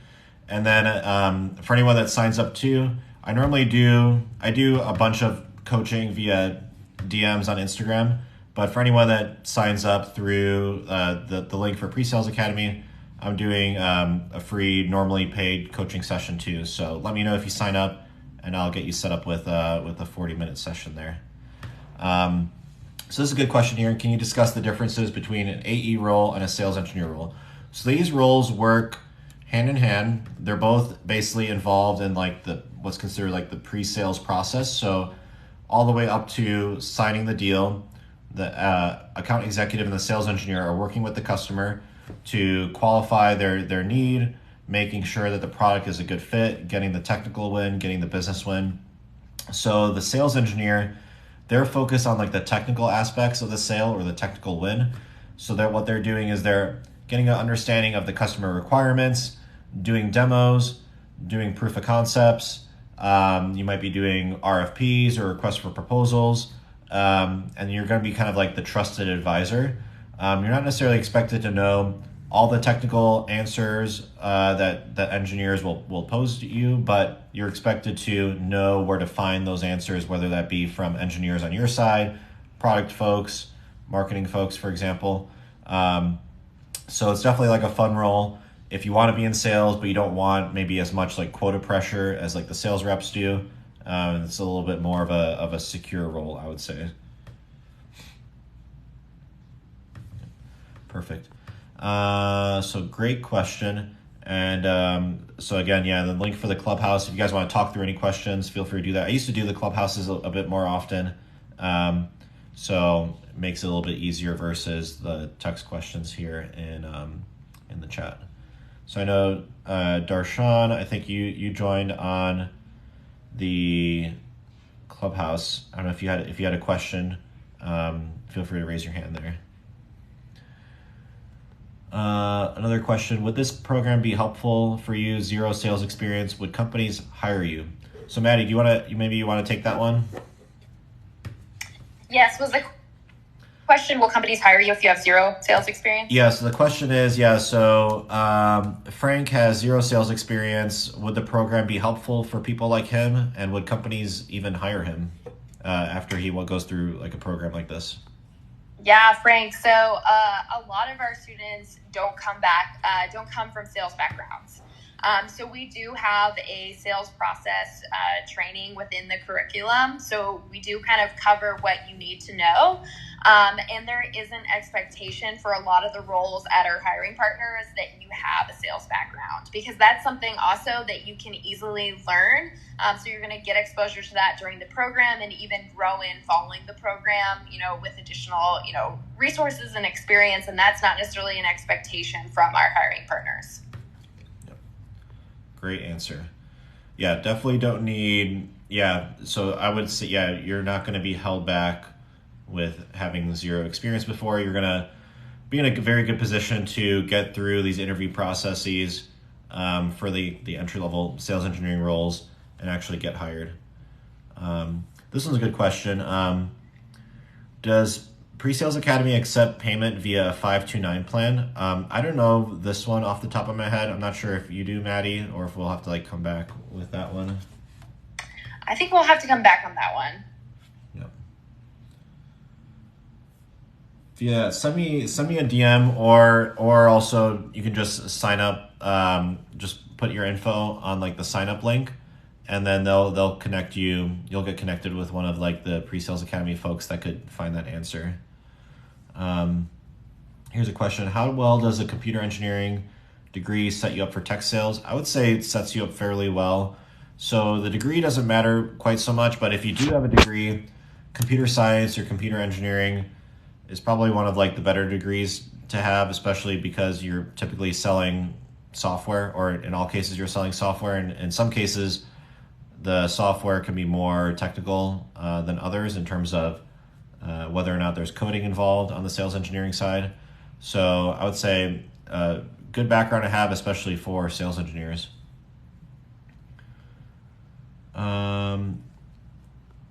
And then for anyone that signs up too, I do a bunch of coaching via DMs on Instagram. But for anyone that signs up through the link for PreSales Academy, I'm doing a free, normally paid coaching session too. So let me know if you sign up, and I'll get you set up with a 40-minute session there. So this is a good question here. Can you discuss the differences between an AE role and a sales engineer role? So these roles work hand in hand. They're both basically involved in like what's considered like the pre-sales process. So all the way up to signing the deal. The account executive and the sales engineer are working with the customer to qualify their need, making sure that the product is a good fit, getting the technical win, getting the business win. So the sales engineer, they're focused on like the technical aspects of the sale or the technical win. So that what they're doing is they're getting an understanding of the customer requirements, doing demos, doing proof of concepts. You might be doing RFPs or requests for proposals. And you're going to be kind of like the trusted advisor. You're not necessarily expected to know all the technical answers that engineers will pose to you, but you're expected to know where to find those answers, whether that be from engineers on your side, product folks, marketing folks, for example. So it's definitely like a fun role. If you want to be in sales, but you don't want maybe as much like quota pressure as like the sales reps do, it's a little bit more of a secure role, I would say. Perfect. So great question. And so again, yeah, the link for the Clubhouse, if you guys want to talk through any questions, feel free to do that. I used to do the Clubhouses a bit more often. So it makes it a little bit easier versus the text questions here in the chat. So I know Darshan, I think you joined on the Clubhouse. I don't know if you had a question. Feel free to raise your hand there. Another question: would this program be helpful for you? Zero sales experience. Would companies hire you? So Mattie, do you want to take that one? Yes. Was the question, will companies hire you if you have zero sales experience? Yeah, so the question is, so Frank has zero sales experience. Would the program be helpful for people like him? And would companies even hire him after he goes through like a program like this? Yeah, Frank. So a lot of our students don't come from sales backgrounds. So we do have a sales process training within the curriculum. So we do kind of cover what you need to know. And there is an expectation for a lot of the roles at our hiring partners that you have a sales background, because that's something also that you can easily learn. So you're going to get exposure to that during the program and even grow in following the program, with additional, resources and experience. And that's not necessarily an expectation from our hiring partners. Great answer. Yeah, definitely don't need, so I would say, you're not going to be held back with having zero experience before. You're going to be in a very good position to get through these interview processes for the entry-level sales engineering roles and actually get hired. This one's a good question. Does PreSales Academy accept payment via a 529 plan? I don't know this one off the top of my head. I'm not sure if you do, Mattie, or if we'll have to come back with that one. I think we'll have to come back on that one. Yep. Yeah, send me a DM, or also you can just sign up. Just put your info on like the sign up link, and then they'll connect you. You'll get connected with one of like the PreSales Academy folks that could find that answer. Here's a question: how well does a computer engineering degree set you up for tech sales? I would say it sets you up fairly well. So the degree doesn't matter quite so much, but if you do have a degree, computer science or computer engineering is probably one of like the better degrees to have, especially because you're typically selling software, or in all cases you're selling software, and in some cases the software can be more technical than others in terms of whether or not there's coding involved on the sales engineering side. So I would say good background to have, especially for sales engineers.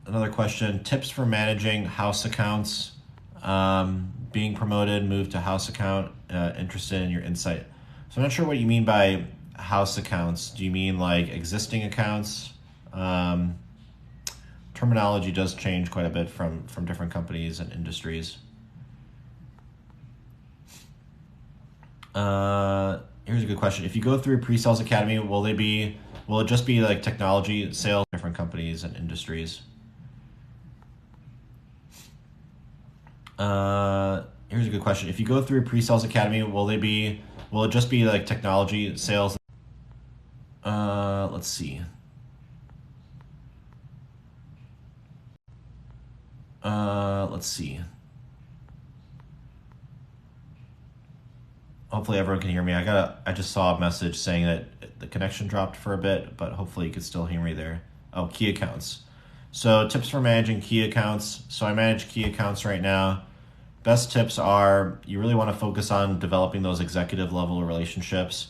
Another question: tips for managing house accounts. Being promoted, move to house account, interested in your insight. So I'm not sure what you mean by house accounts. Do you mean like existing accounts? Terminology does change quite a bit from different companies and industries. Here's a good question. If you go through PreSales Academy, will it just be like technology sales, different companies and industries? Here's a good question. If you go through PreSales Academy, will it just be like technology sales? Let's see. Hopefully everyone can hear me. I just saw a message saying that the connection dropped for a bit, but hopefully you can still hear me there. Oh, key accounts. So tips for managing key accounts. So I manage key accounts right now. Best tips are you really want to focus on developing those executive level relationships.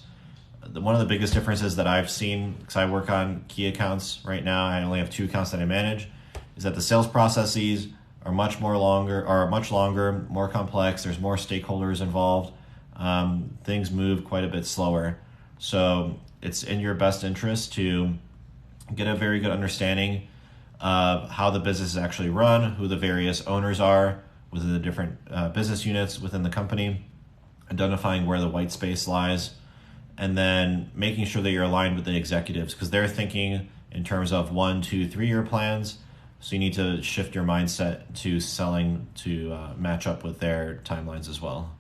One of the biggest differences that I've seen, because I work on key accounts right now, I only have 2 accounts that I manage, is that the sales processes are much longer, more complex. There's more stakeholders involved. Things move quite a bit slower. So it's in your best interest to get a very good understanding of how the business is actually run, who the various owners are within the different business units within the company, identifying where the white space lies, and then making sure that you're aligned with the executives, because they're thinking in terms of 1, 2, 3-year plans. So you need to shift your mindset to selling to match up with their timelines as well.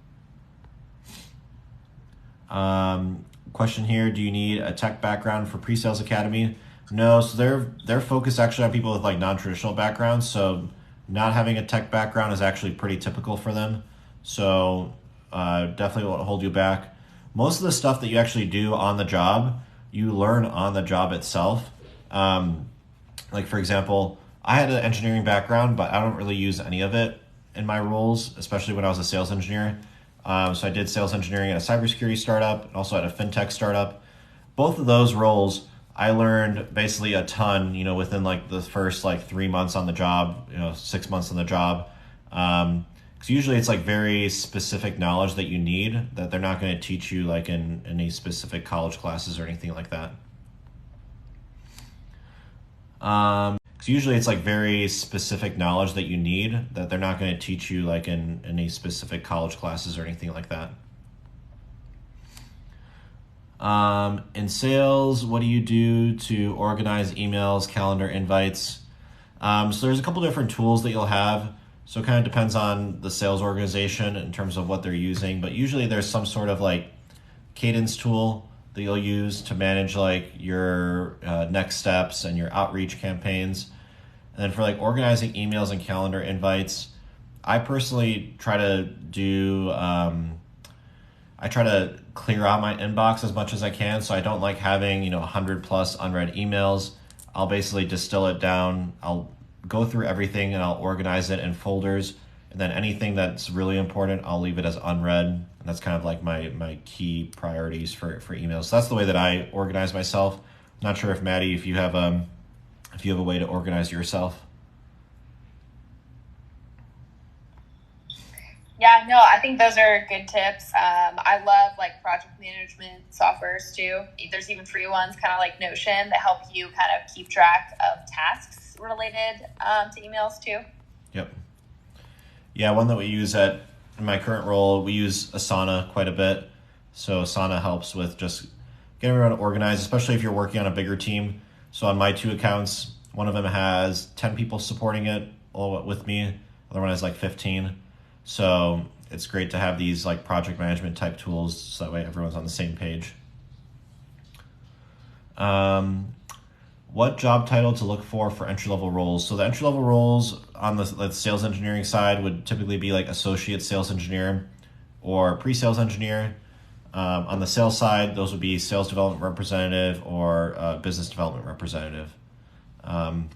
Question here: do you need a tech background for PreSales Academy? No, so they're focused actually on people with like non-traditional backgrounds. So not having a tech background is actually pretty typical for them. So definitely won't hold you back. Most of the stuff that you actually do on the job, you learn on the job itself. Like for example, I had an engineering background, but I don't really use any of it in my roles, especially when I was a sales engineer. So I did sales engineering at a cybersecurity startup and also at a fintech startup. Both of those roles, I learned basically a ton, within like the first like 3 months on the job, 6 months on the job. Because usually it's like very specific knowledge that you need that they're not going to teach you like in any specific college classes or anything like that. Because usually it's like very specific knowledge that you need that they're not going to teach you like in any specific college classes or anything like that. In sales, what do you do to organize emails, calendar invites? So there's a couple different tools that you'll have. So it kind of depends on the sales organization in terms of what they're using, but usually there's some sort of like cadence tool that you'll use to manage like your next steps and your outreach campaigns. And then for like organizing emails and calendar invites, I personally try to do, I try to clear out my inbox as much as I can. So I don't like having, 100 plus unread emails. I'll basically distill it down. I'll go through everything and I'll organize it in folders. And then anything that's really important, I'll leave it as unread. And that's kind of like my key priorities for emails. So that's the way that I organize myself. I'm not sure if Mattie, if you have a way to organize yourself. Yeah, no, I think those are good tips. I love like project management softwares too. There's even free ones, kind of like Notion, that help you kind of keep track of tasks related to emails too. Yep. Yeah, one that we use in my current role, we use Asana quite a bit. So Asana helps with just getting everyone organized, especially if you're working on a bigger team. So on my 2 accounts, one of them has 10 people supporting it with me. The other one has like 15. So it's great to have these like project management type tools so that way everyone's on the same page. What job title to look for entry-level roles? So the entry-level roles on the sales engineering side would typically be like associate sales engineer or pre-sales engineer. On the sales side, those would be sales development representative or business development representative. And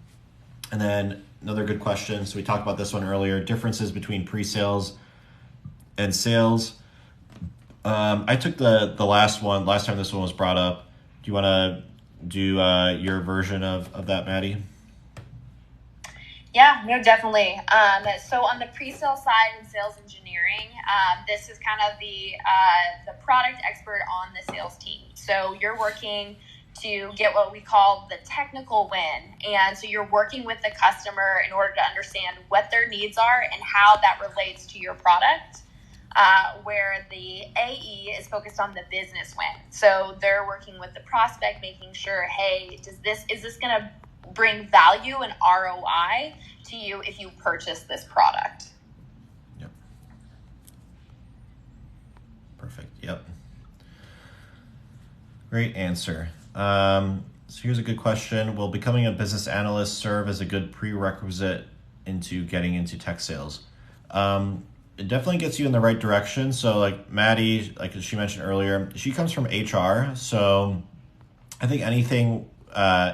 then another good question, so we talked about this one earlier, differences between pre-sales and sales. I took the last time this one was brought up. Do you want to do your version of that, Mattie? Yeah, no, definitely. So on the pre-sale side in sales engineering, this is kind of the product expert on the sales team. So you're working to get what we call the technical win. And so you're working with the customer in order to understand what their needs are and how that relates to your product. Where the AE is focused on the business win. So they're working with the prospect, making sure, hey, is this going to bring value and ROI to you if you purchase this product? Yep. Perfect. Yep. Great answer. So here's a good question. Will becoming a business analyst serve as a good prerequisite into getting into tech sales? It definitely gets you in the right direction. So like Mattie, like she mentioned earlier, she comes from HR. So I think anything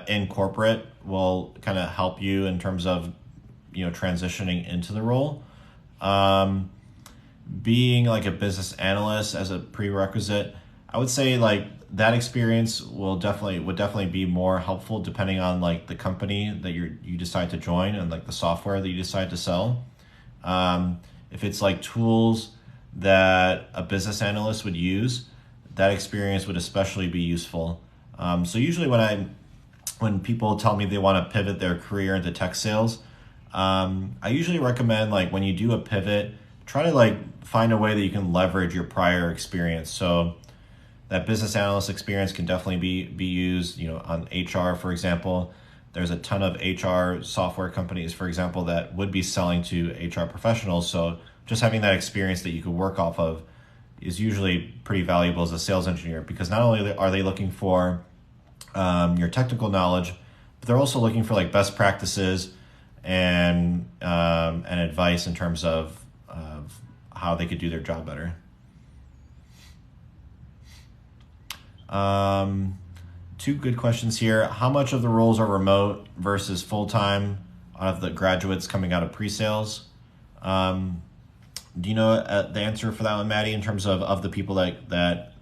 in corporate will kind of help you in terms of, transitioning into the role. Being like a business analyst as a prerequisite, I would say like that experience would definitely be more helpful depending on like the company that you decide to join and like the software that you decide to sell. If it's like tools that a business analyst would use, that experience would especially be useful. So usually when people tell me they want to pivot their career into tech sales, I usually recommend like when you do a pivot, try to like find a way that you can leverage your prior experience. So that business analyst experience can definitely be used, on HR, for example. There's a ton of HR software companies, for example, that would be selling to HR professionals. So just having that experience that you could work off of is usually pretty valuable as a sales engineer, because not only are they looking for your technical knowledge, but they're also looking for like best practices and advice in terms of how they could do their job better. Two good questions here. How much of the roles are remote versus full-time of the graduates coming out of pre-sales? Do you know the answer for that one, Mattie, in terms of the people that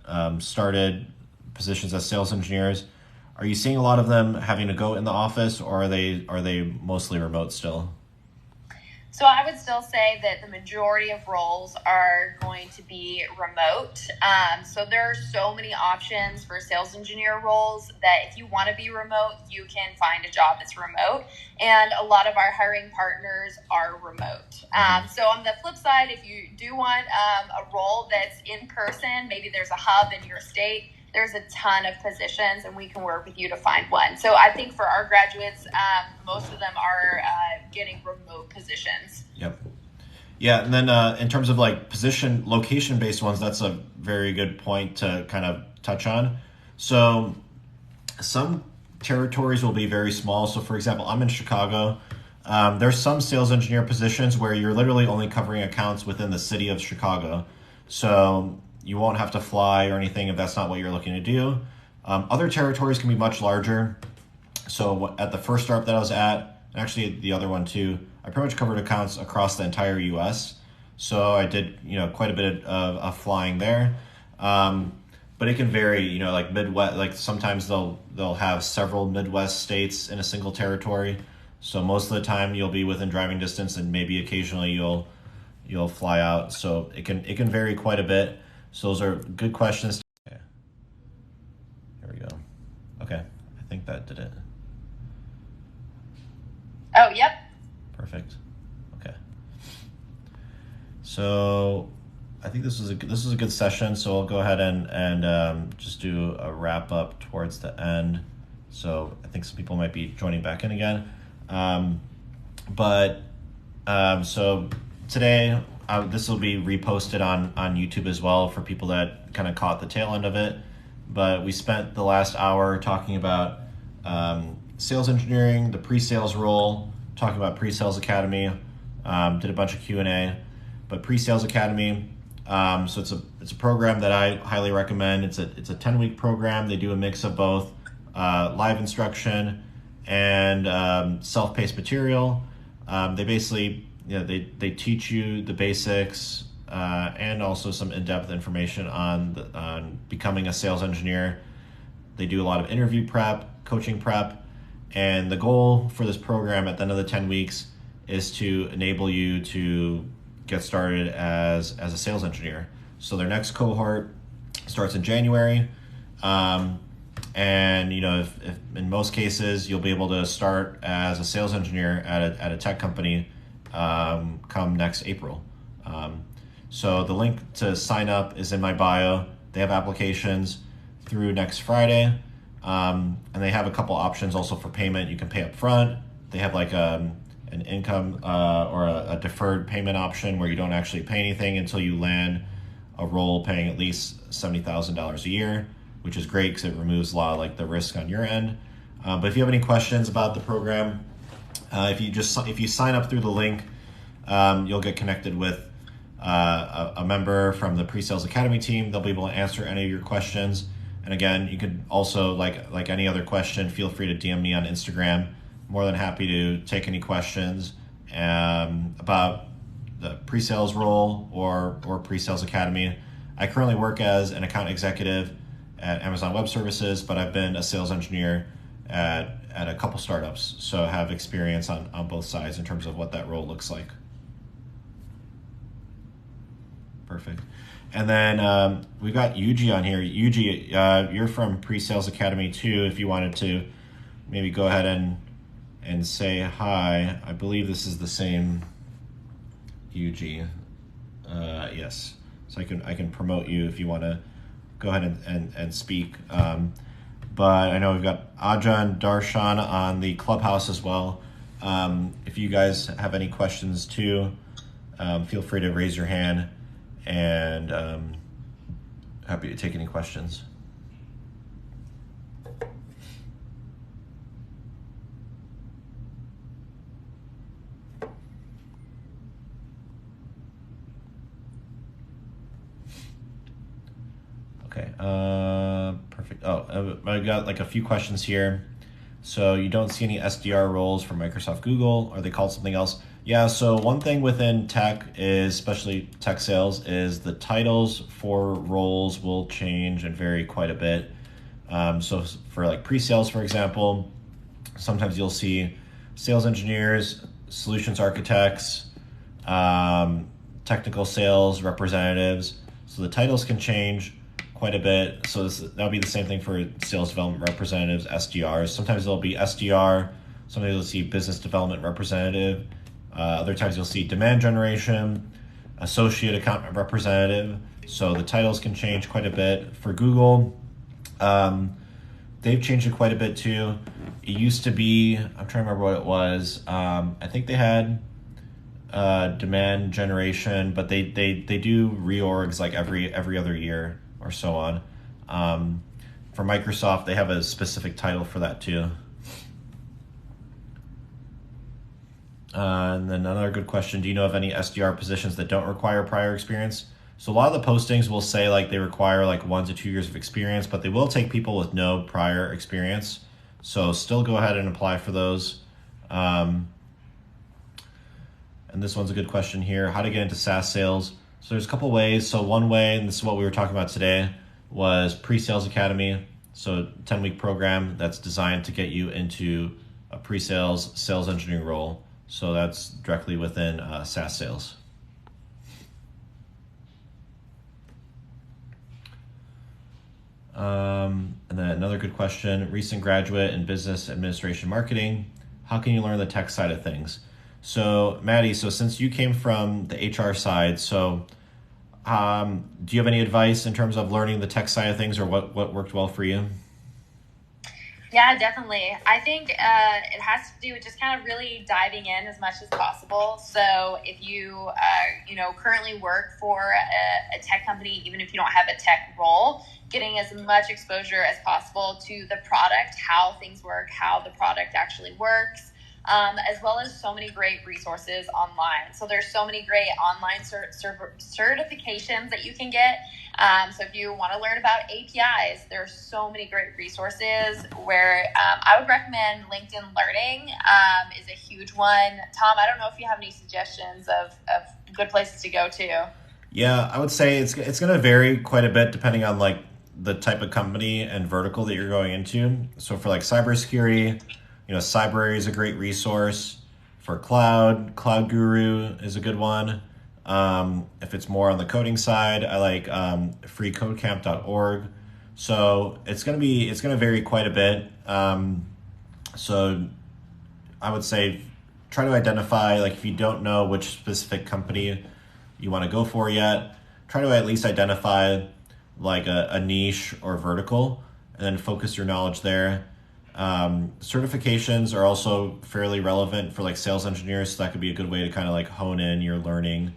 started positions as sales engineers? Are you seeing a lot of them having to go in the office, or are they mostly remote still? So I would still say that the majority of roles are going to be remote. So there are so many options for sales engineer roles that if you want to be remote, you can find a job that's remote. And a lot of our hiring partners are remote. So on the flip side, if you do want a role that's in person, maybe there's a hub in your state, there's a ton of positions and we can work with you to find one. So I think for our graduates, most of them are getting remote positions. Yep. Yeah, and then in terms of like location-based ones, that's a very good point to kind of touch on. So some territories will be very small. So for example, I'm in Chicago. There's some sales engineer positions where you're literally only covering accounts within the city of Chicago. So you won't have to fly or anything if that's not what you're looking to do. Other territories can be much larger. So at the first startup that I was at, and actually the other one too, I pretty much covered accounts across the entire US. So I did, quite a bit of flying there. But it can vary, like Midwest, like sometimes they'll have several Midwest states in a single territory. So most of the time you'll be within driving distance, and maybe occasionally you'll you'll fly out. So it can vary quite a bit. So those are good questions. Okay. Here we go. Okay, I think that did it. Oh, yep. Perfect. Okay. So I think this was a good session. So I'll go ahead and just do a wrap up towards the end. So I think some people might be joining back in again. So today this will be reposted on YouTube as well for people that kind of caught the tail end of it. But we spent the last hour talking about sales engineering, the pre-sales role, talking about PreSales Academy, did a bunch of Q&A. But PreSales Academy, so it's a program that I highly recommend. It's a 10-week program. They do a mix of both live instruction and self-paced material. They basically, they teach you the basics and also some in-depth information on becoming a sales engineer. They do a lot of interview prep, coaching prep, and the goal for this program at the end of the 10 weeks is to enable you to get started as a sales engineer. So their next cohort starts in January. And if in most cases you'll be able to start as a sales engineer at a tech company come next April. So the link to sign up is in my bio. They have applications through next Friday, and they have a couple options also for payment. You can pay up front. They have like an income or a deferred payment option where you don't actually pay anything until you land a role paying at least $70,000 a year, which is great because it removes a lot of like the risk on your end. But if you have any questions about the program, if you sign up through the link, you'll get connected with a member from the PreSales Academy team. They'll be able to answer any of your questions. And again, you could also, like any other question, feel free to DM me on Instagram. More than happy to take any questions about the pre-sales role or PreSales Academy. I currently work as an account executive at Amazon Web Services, but I've been a sales engineer at a couple startups, so I have experience on both sides in terms of what that role looks like. Perfect. And then we've got Yuji on here. Yuji, you're from PreSales Academy too. If you wanted to maybe go ahead and say hi. I believe this is the same Yuji. Yes. So I can promote you if you want to go ahead and speak. But I know we've got Ajan Darshan on the Clubhouse as well. If you guys have any questions too, feel free to raise your hand, and happy to take any questions. Okay, perfect. Oh, I got like a few questions here. So you don't see any SDR roles for Microsoft Google? Are they called something else? Yeah, so one thing within tech is, especially tech sales, is the titles for roles will change and vary quite a bit. So for like pre-sales, for example, sometimes you'll see sales engineers, solutions architects, technical sales representatives. So the titles can change quite a bit. So that'll be the same thing for sales development representatives, SDRs. Sometimes they'll be SDR. Sometimes you'll see business development representative. Other times you'll see demand generation, associate account representative. So the titles can change quite a bit. For Google, they've changed it quite a bit too. It used to be, I'm trying to remember what it was. I think they had demand generation, but they do reorgs like every other year or so on. For Microsoft, they have a specific title for that too. And then another good question, do you know of any SDR positions that don't require prior experience? So a lot of the postings will say like they require like 1 to 2 years of experience, but they will take people with no prior experience. So still go ahead and apply for those. And this one's a good question here, how to get into SaaS sales. So there's a couple ways. So one way, and this is what we were talking about today, was PreSales Academy. So 10-week program that's designed to get you into a pre-sales sales engineering role. So that's directly within SaaS sales. And then another good question, recent graduate in business administration marketing. How can you learn the tech side of things? So Mattie, so since you came from the HR side, so do you have any advice in terms of learning the tech side of things, or what worked well for you? Yeah, definitely. I think it has to do with just kind of really diving in as much as possible. So if you, currently work for a tech company, even if you don't have a tech role, getting as much exposure as possible to the product, how things work, how the product actually works, as well as so many great resources online. So there's so many great online certifications that you can get. So if you want to learn about APIs, there are so many great resources where I would recommend LinkedIn Learning is a huge one. Tom, I don't know if you have any suggestions of good places to go to. Yeah, I would say it's going to vary quite a bit depending on like the type of company and vertical that you're going into. So for like cybersecurity, Cybrary is a great resource. For cloud Guru is a good one. If it's more on the coding side, I like freecodecamp.org. So it's going to vary quite a bit. So I would say try to identify, like if you don't know which specific company you want to go for yet, try to at least identify like a niche or vertical and then focus your knowledge there. Certifications are also fairly relevant for like sales engineers, so that could be a good way to kind of like hone in your learning,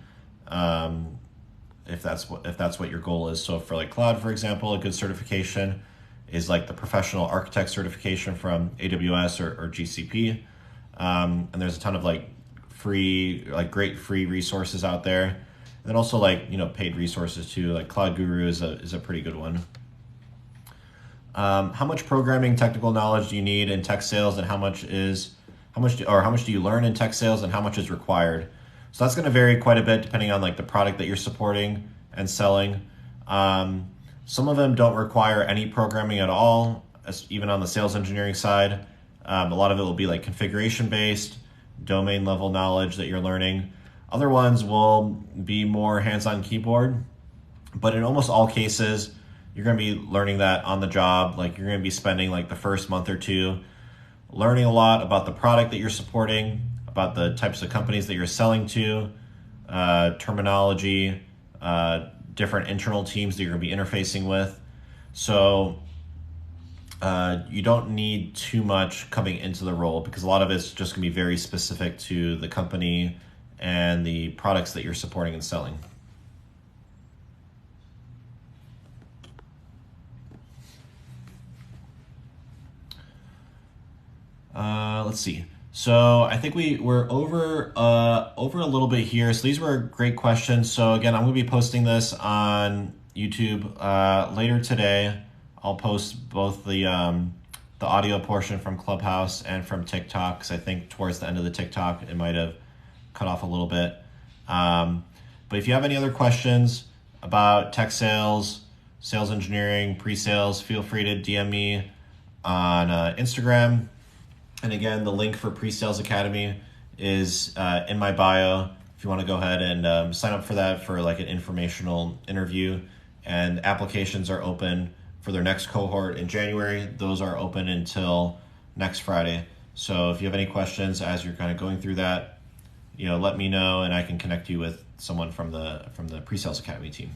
if that's what your goal is. So for like cloud, for example, a good certification is like the professional architect certification from AWS or GCP, and there's a ton of like great free resources out there, and then also like paid resources too. Like Cloud Guru is a pretty good one. How much programming technical knowledge do you need in tech sales, and how much do you learn in tech sales, and how much is required? So that's going to vary quite a bit depending on like the product that you're supporting and selling. Some of them don't require any programming at all, even on the sales engineering side. A lot of it will be like configuration based, domain level knowledge that you're learning. Other ones will be more hands-on keyboard, but in almost all cases, you're going to be learning that on the job. Like you're going to be spending like the first month or two learning a lot about the product that you're supporting, about the types of companies that you're selling to, terminology, different internal teams that you're going to be interfacing with. So you don't need too much coming into the role because a lot of it's just going to be very specific to the company and the products that you're supporting and selling. Let's see. So I think we're over a little bit here. So these were great questions. So again, I'm going to be posting this on YouTube later today. I'll post both the audio portion from Clubhouse and from TikTok, because I think towards the end of the TikTok it might have cut off a little bit. But if you have any other questions about tech sales, sales engineering, pre-sales, feel free to DM me on Instagram. And again, the link for PreSales Academy is in my bio if you want to go ahead and sign up for that for like an informational interview. And applications are open for their next cohort in January. Those are open until next Friday. So if you have any questions as you're kind of going through that, let me know and I can connect you with someone from the PreSales Academy team.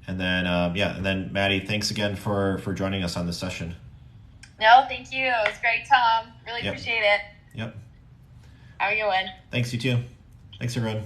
And then Mattie, thanks again for joining us on this session. No, thank you. It was great, Tom. Really appreciate it. Yep. Have a good one. Thanks, you too. Thanks, everyone.